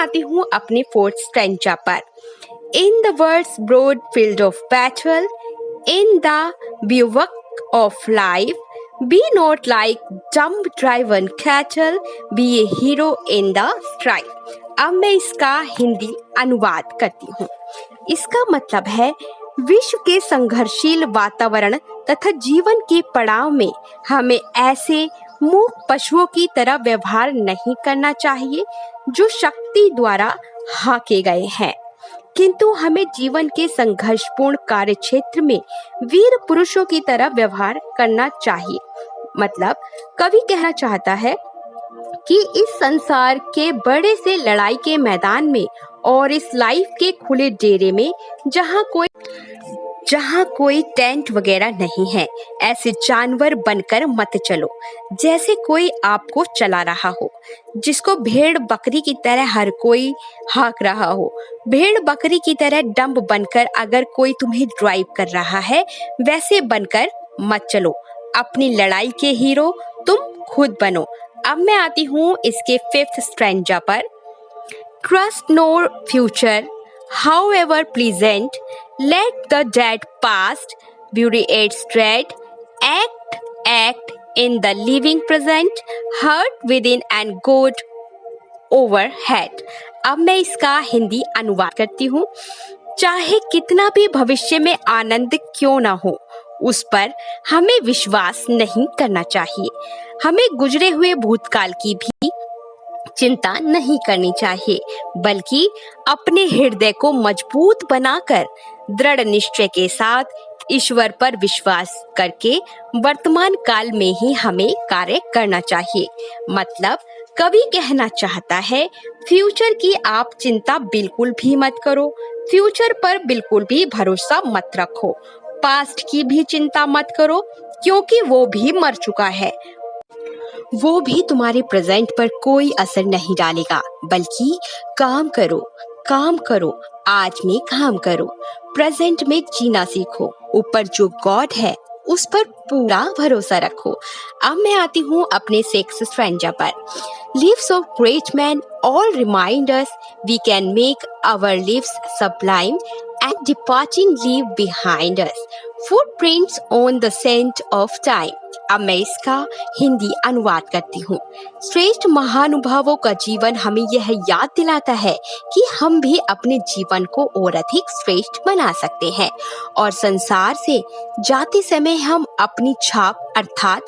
आती हूँ अपने फोर्थ स्ट्रेंजा पर। In the world's broad field of battle, in the bivouac of life, be not like dumb driven cattle, be a hero in the strife। अब मैं इसका हिंदी अनुवाद करती हूँ। इसका मतलब है विश्व के संघर्षशील वातावरण तथा जीवन के पड़ाव में हमें ऐसे मूक पशुओं की तरह व्यवहार नहीं करना चाहिए जो शक्ति द्वारा हाके गए हैं, किंतु हमें जीवन के संघर्षपूर्ण कार्य क्षेत्र में वीर पुरुषों की तरह व्यवहार करना चाहिए। मतलब कवि कहना चाहता है कि इस संसार के बड़े से लड़ाई के मैदान में और इस लाइफ के खुले डेरे में जहाँ कोई टेंट वगैरह नहीं है, ऐसे जानवर बनकर मत चलो जैसे कोई आपको चला रहा हो, जिसको भेड़ बकरी की तरह हर कोई हाँक रहा हो। भेड़ बकरी की तरह डंब बनकर अगर कोई तुम्हें ड्राइव कर रहा है, वैसे बनकर मत चलो। अपनी लड़ाई के हीरो तुम खुद बनो। अब मैं आती हूँ इसके फिफ्थ स्ट्रेंजा पर। Trust no future however pleasant, let the dead past bury its dread, act in the living present, heart within and good overhead। अब मैं इसका हिंदी अनुवाद करती हूँ। चाहे कितना भी भविष्य में आनंद क्यों ना हो, उस पर हमें विश्वास नहीं करना चाहिए। हमें गुजरे हुए भूतकाल की भी चिंता नहीं करनी चाहिए, बल्कि अपने हृदय को मजबूत बनाकर दृढ़ निश्चय के साथ ईश्वर पर विश्वास करके वर्तमान काल में ही हमें कार्य करना चाहिए। मतलब कवि कहना चाहता है फ्यूचर की आप चिंता बिल्कुल भी मत करो, फ्यूचर पर बिल्कुल भी भरोसा मत रखो, पास्ट की भी चिंता मत करो क्योंकि वो भी मर चुका है, वो भी तुम्हारे प्रेजेंट पर कोई असर नहीं डालेगा। बल्कि काम करो, आज में काम करो, प्रेजेंट में जीना सीखो, ऊपर जो गॉड है उस पर पूरा भरोसा रखो। अब मैं आती हूँ अपने सिक्स्थ स्ट्रेंजा पर। Lives of great men all remind us we can make our lives sublime and departing leave behind us footprints on the scent of time। अब मैं इसका हिंदी अनुवाद करती हूँ। श्रेष्ठ महानुभावों का जीवन हमें यह याद दिलाता है कि हम भी अपने जीवन को और अधिक श्रेष्ठ बना सकते हैं और संसार से जाते समय हम अपनी छाप अर्थात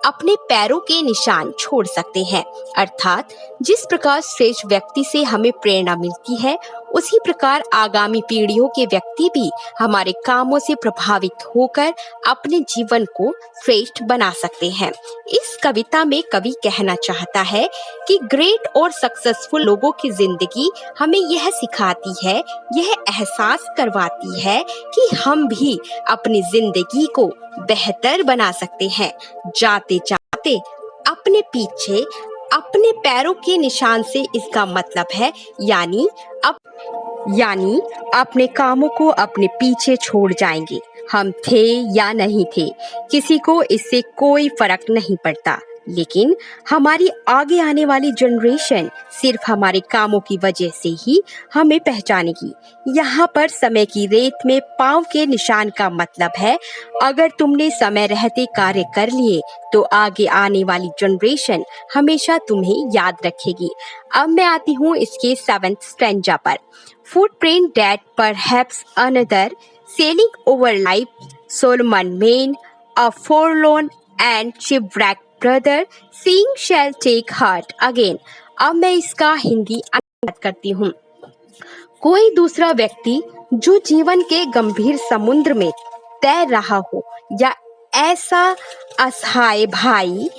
अपने पैरों के निशान छोड़ सकते हैं। अर्थात जिस प्रकार श्रेष्ठ व्यक्ति से हमें प्रेरणा मिलती है, उसी प्रकार आगामी पीढ़ियों के व्यक्ति भी हमारे कामों से प्रभावित होकर अपने जीवन को श्रेष्ठ बना सकते हैं। इस कविता में कवि कहना चाहता है कि ग्रेट और सक्सेसफुल लोगों की जिंदगी हमें यह सिखाती है, यह एहसास करवाती है कि हम भी अपनी जिंदगी को बेहतर बना सकते हैं। जाते जाते अपने पीछे अपने पैरों के निशान से इसका मतलब है यानी अपने कामों को अपने पीछे छोड़ जाएंगे। हम थे या नहीं थे, किसी को इससे कोई फर्क नहीं पड़ता, लेकिन हमारी आगे आने वाली जनरेशन सिर्फ हमारे कामों की वजह से ही हमें पहचानेगी। यहाँ पर समय की रेत में पाँव के निशान का मतलब है अगर तुमने समय रहते कार्य कर लिए तो आगे आने वाली जनरेशन हमेशा तुम्हें याद रखेगी। अब मैं आती हूँ इसके सेवेंथ स्ट्रेंजा पर। Footprint that perhaps another sailing over life, Solomon Main, a forlorn and shipwrecked brother, seeing shall take heart again। अब मैं इसका हिंदी अनुवाद करती हूँ। कोई दूसरा व्यक्ति जो जीवन के गंभीर समुद्र में तैर रहा हो या ऐसा असहाय भाई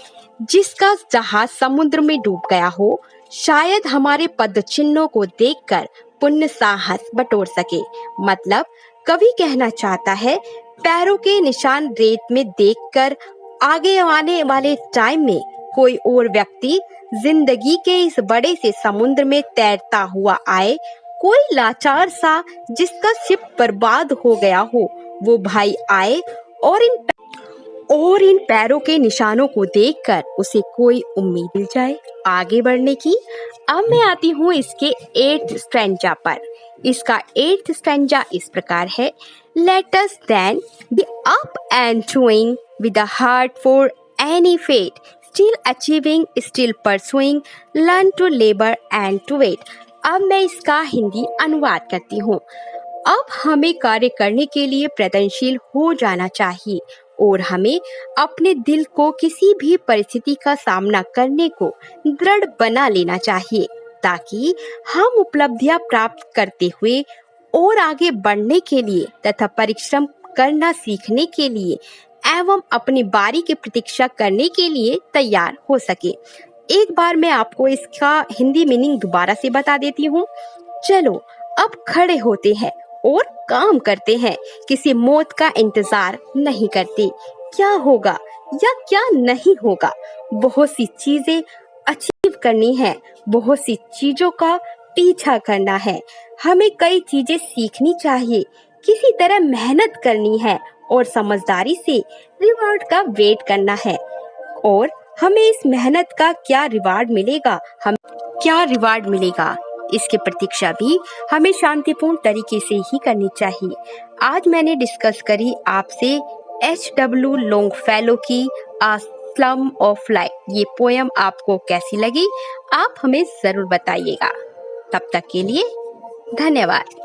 जिसका जहाज समुद्र में डूब गया हो, शायद हमारे पद चिन्हों को देखकर पुण्य साहस बटोर सके। मतलब कवि कहना चाहता है पैरों के निशान रेत में देखकर आगे आने वाले टाइम में कोई और व्यक्ति जिंदगी के इस बड़े से समुद्र में तैरता हुआ आए, कोई लाचार सा जिसका शिप बर्बाद हो गया हो, वो भाई आए और इन पैरों के निशानों को देखकर उसे कोई उम्मीद मिल जाए आगे बढ़ने की। अब मैं आती हूँ इसके 8th स्ट्रैंजा पर। इसका 8th स्ट्रैंजा इस प्रकार है। Let us then be up and doing with a heart for any fate, still achieving, still pursuing, learn to labour and to wait. अब मैं इसका हिंदी अनुवाद करती हूँ। अब हमें कार्य करने के लिए प्रयत्नशील हो जाना चाहिए और हमें अपने दिल को किसी भी परिस्थिति का सामना करने को दृढ़ बना लेना चाहिए, ताकि हम उपलब्धियां प्राप्त करते हुए और आगे बढ़ने के लिए तथा परिश्रम करना सीखने के लिए एवं अपनी बारी की प्रतीक्षा करने के लिए तैयार हो सके। एक बार मैं आपको इसका हिंदी मीनिंग दोबारा से बता देती हूँ। चलो अब खड़े होते हैं और काम करते हैं, किसी मौत का इंतजार नहीं करते क्या होगा या क्या नहीं होगा। बहुत सी चीजें अचीव करनी है, बहुत सी चीजों का पीछा करना है, हमें कई चीजें सीखनी चाहिए, किसी तरह मेहनत करनी है और समझदारी से रिवॉर्ड का वेट करना है। और हमें इस मेहनत का क्या रिवार्ड मिलेगा, हम क्या रिवार्ड मिलेगा, इसकी प्रतीक्षा भी हमें शांतिपूर्ण तरीके से ही करनी चाहिए। आज मैंने डिस्कस करी आपसे H.W. लॉन्गफेलो की आ स्लम ऑफ लाइफ। ये पोयम आपको कैसी लगी, आप हमें जरूर बताइएगा। तब तक के लिए धन्यवाद।